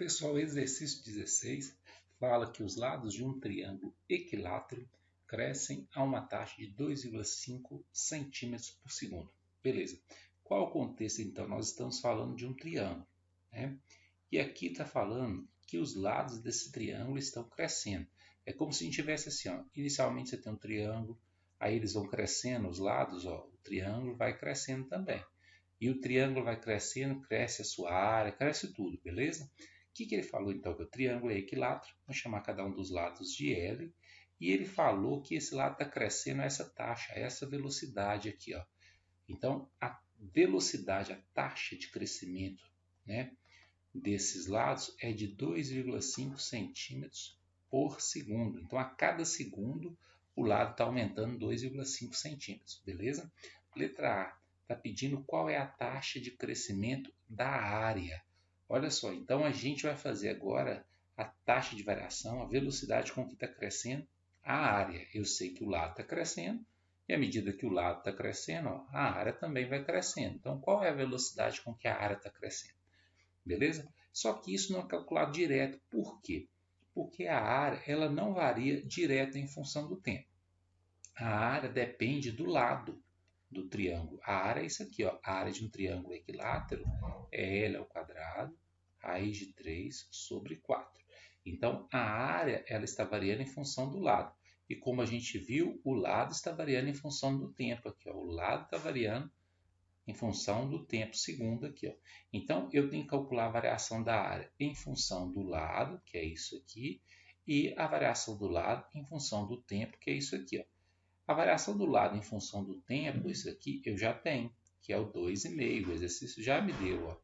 Pessoal, o exercício 16 fala que os lados de um triângulo equilátero crescem a uma taxa de 2,5 centímetros por segundo. Beleza. Qual o contexto, então? Nós estamos falando de um triângulo, né? E aqui está falando que os lados desse triângulo estão crescendo. É como se a gente tivesse assim, ó, inicialmente você tem um triângulo, aí eles vão crescendo, os lados, ó, o triângulo vai crescendo também. E o triângulo vai crescendo, cresce a sua área, cresce tudo, beleza? O que ele falou então? Que o triângulo é equilátero, vamos chamar cada um dos lados de L, e ele falou que esse lado está crescendo a essa taxa, a essa velocidade aqui, ó. Então, a velocidade, a taxa de crescimento, né, desses lados é de 2,5 centímetros por segundo. Então, a cada segundo, o lado está aumentando 2,5 centímetros, beleza? Letra A está pedindo qual é a taxa de crescimento da área. Olha só, então a gente vai fazer agora a taxa de variação, a velocidade com que está crescendo a área. Eu sei que o lado está crescendo, e à medida que o lado está crescendo, ó, a área também vai crescendo. Então, qual é a velocidade com que a área está crescendo? Beleza? Só que isso não é calculado direto. Por quê? Porque a área ela não varia direto em função do tempo. A área depende do lado do triângulo. A área é isso aqui, ó. A área de um triângulo equilátero é L ao quadrado, raiz de 3 sobre 4. Então, a área ela está variando em função do lado. E como a gente viu, o lado está variando em função do tempo aqui, ó. O lado está variando em função do tempo segundo aqui, ó. Então, eu tenho que calcular a variação da área em função do lado, que é isso aqui, e a variação do lado em função do tempo, que é isso aqui, ó. A variação do lado em função do tempo, isso aqui eu já tenho, que é o 2,5. O exercício já me deu, ó.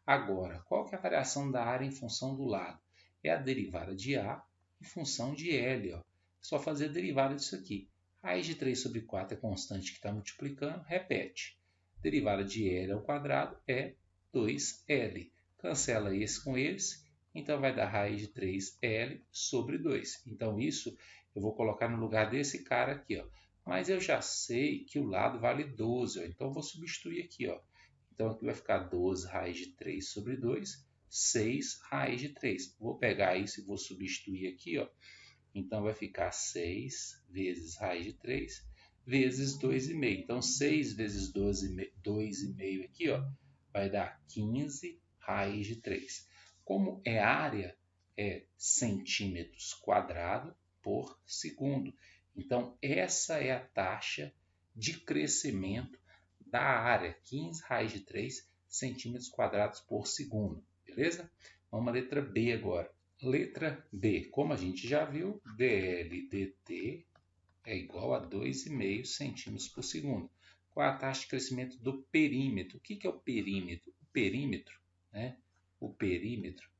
Agora, qual que é a variação da área em função do lado? É a derivada de A em função de L, ó. Só fazer a derivada disso aqui. Raiz de 3 sobre 4 é constante que está multiplicando, repete. Derivada de L ao quadrado é 2L. Cancela esse com esse, então vai dar raiz de 3L sobre 2. Então isso eu vou colocar no lugar desse cara aqui, ó. Mas eu já sei que o lado vale 12, ó. Então eu vou substituir aqui, ó. Então aqui vai ficar 12 raiz de 3 sobre 2, 6 raiz de 3. Vou pegar isso e vou substituir aqui, ó. Então vai ficar 6 vezes raiz de 3 vezes 2,5. Então 6 vezes 2,5 aqui, ó, vai dar 15 raiz de 3. Como é área, é centímetros quadrados por segundo. Então, essa é a taxa de crescimento da área, 15 raiz de 3 centímetros quadrados por segundo, beleza? Vamos à letra B agora. Letra B, como a gente já viu, dl dt é igual a 2,5 centímetros por segundo. Qual a taxa de crescimento do perímetro? O que é o perímetro? O perímetro, né? O perímetro,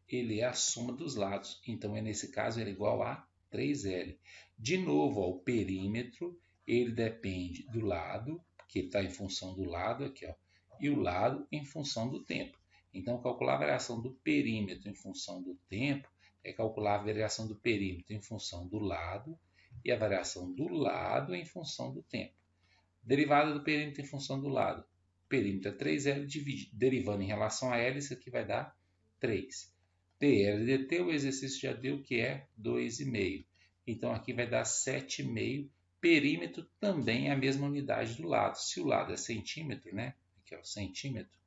ele é a soma dos lados. Então, nesse caso, ele é igual a 3L. De novo, ó, o perímetro, ele depende do lado, que está em função do lado aqui, ó, e o lado em função do tempo. Então, calcular a variação do perímetro em função do tempo é calcular a variação do perímetro em função do lado e a variação do lado em função do tempo. Derivada do perímetro em função do lado. O perímetro é 3L, derivando em relação a L, isso aqui vai dar 3. dl dt, o exercício já deu que é 2,5. Então, aqui vai dar 7,5. Perímetro também é a mesma unidade do lado. Se o lado é centímetro, né? Aqui é o centímetro,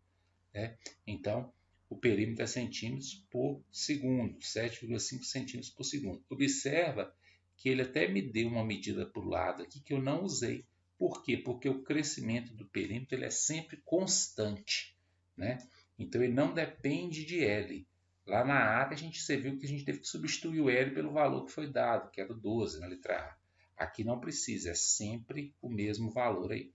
né? Então, o perímetro é centímetros por segundo, 7,5 centímetros por segundo. Observa que ele até me deu uma medida para o lado aqui que eu não usei. Por quê? Porque o crescimento do perímetro ele é sempre constante, né? Então, ele não depende de L. Lá na área, você viu que a gente teve que substituir o L pelo valor que foi dado, que era o 12 na letra A. Aqui não precisa, é sempre o mesmo valor aí.